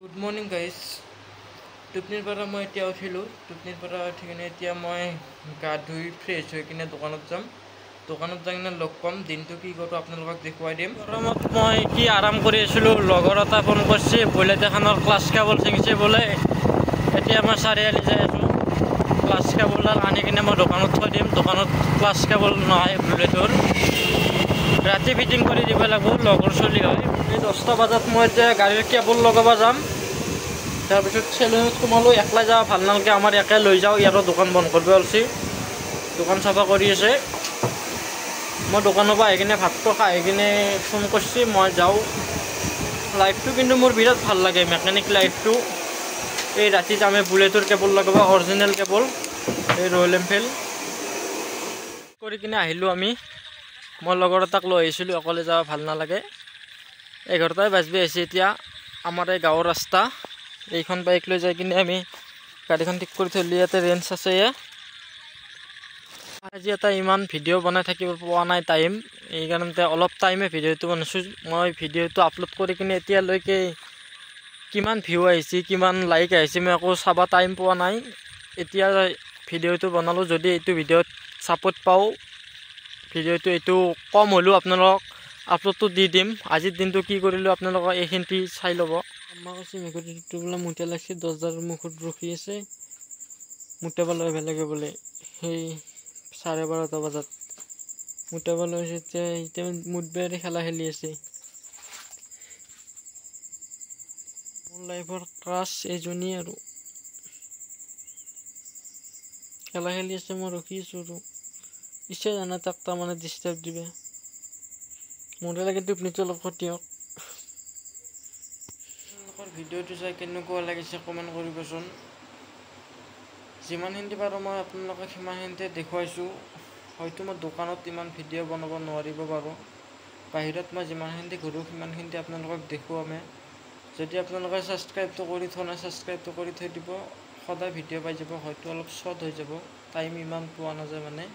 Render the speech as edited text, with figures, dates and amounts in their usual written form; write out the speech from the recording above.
Good morning guys. টোপনিৰ পৰা মই এতিয়া উঠিলোঁ। টোপনিৰ পৰা উঠি কিনে এতিয়া মই গা ধুই ফ্ৰেছ হৈ কিনে দোকানত যাম। দোকানত যাই কিনে লগ পাম, দিনটো কি কৰোঁ আপোনালোকক দেখুৱাই দিম। গৰমত মই কি আৰাম কৰি আছিলোঁ, লগৰ এটা ফোন কৰিছে, বুলেট এখনৰ ক্লাছ কেবল ছিঙিছে বোলে। এতিয়া মই চাৰিআলি যাই আছোঁ। ক্লাছ কেবলডাল আনি কিনে মই দোকানত থৈ দিম। দোকানত ক্লাছ কেবল নাই বুলেটৰ, ৰাতি ফিটিং কৰি দিব লাগিব। লগৰ চলি হয়। এই 10টা বজাত মই এতিয়া গাড়ীৰ কেবল লগাব যাম। তাৰপিছত চেলুনত সোমালোঁ। একলাই যাওঁ ভাল নালাগে, আমাৰ একে লৈ যাওঁ। ইয়াৰো দোকান বন্ধ কৰিব ওলাইছে, দোকান চাফা কৰি আছে। মই দোকানৰ পৰা আহি কিনে ভাতটো খাই কিনে ফোন কৰিছে, মই যাওঁ। লাইফটো কিন্তু মোৰ বিৰাট ভাল লাগে, মেকানিক লাইফটো। এই ৰাতিত আমি বুলেটৰ কেবল লগাব, অৰিজিনেল কেবল, এই ৰয়েল এনফিল্ড কৰি কিনে আহিলোঁ আমি। মই লগৰ এটাক লৈ আহিছিলোঁ, অকলে যাব ভাল নালাগে। 11টাই বাজিব আহিছে এতিয়া। আমাৰ এই গাঁৱৰ ৰাস্তা, এইখন বাইক লৈ যাই কিনে আমি গাড়ীখন ঠিক কৰি থ'লোঁ। ইয়াতে ৰেঞ্চ আছে। আজি এটা ইমান ভিডিঅ' বনাই থাকিব পোৱা নাই টাইম, এইকাৰণতে অলপ টাইমে ভিডিঅ'টো বনাইছোঁ। মই ভিডিঅ'টো আপলোড কৰি কিনে এতিয়ালৈকে কিমান ভিউ আহিছে, কিমান লাইক আহিছে, মই একো চাব টাইম পোৱা নাই। এতিয়া ভিডিঅ'টো বনালোঁ, যদি এইটো ভিডিঅ'ত ছাপোৰ্ট পাওঁ, ভিডিঅ'টো এইটো কম হ'লেও আপোনালোকক আপলোডটো দি দিম। আজিৰ দিনটো কি কৰিলোঁ আপোনালোকক এইখিনি চাই ল'ব। আমাৰ কৈছে মেকুৰীটো বোলে মুতে লাগিছে, দৰ্জাৰ মুখত ৰখি আছে, মুতাব লৈ বেলেগে বোলে। সেই 12:30 বজাত মুতাব লৈছে। এতিয়া মুতবেৰে খেলা খেলি আছে। মোৰ লাইফৰ ক্ৰাছ এইজনী আৰু খেলা খেলি আছে। মই ৰখি আছোঁ আৰু ইচ্ছা জানা তাক তাৰমানে ডিষ্টাৰ্ব দিবে। মোৰে লাগে টোপনিটো অলপ ক্ষতি হওক। আপোনালোকৰ ভিডিঅ'টো চাই কেনেকুৱা লাগিছে কমেণ্ট কৰিবচোন। যিমানখিনি পাৰোঁ মই আপোনালোকক সিমানখিনিতে দেখুৱাইছোঁ। হয়তো মই দোকানত ইমান ভিডিঅ' বনাব নোৱাৰিব পাৰোঁ, বাহিৰত মই যিমানখিনি ঘূৰোঁ সিমানখিনিতে আপোনালোকক দেখুৱামে। যদি আপোনালোকে ছাবস্ক্ৰাইবটো কৰি থোৱা নাই, ছাবস্ক্ৰাইবটো কৰি থৈ দিব, সদায় ভিডিঅ' পাই যাব। হয়তো অলপ শ্বৰ্ট হৈ যাব, টাইম ইমান পোৱা নাযায় মানে।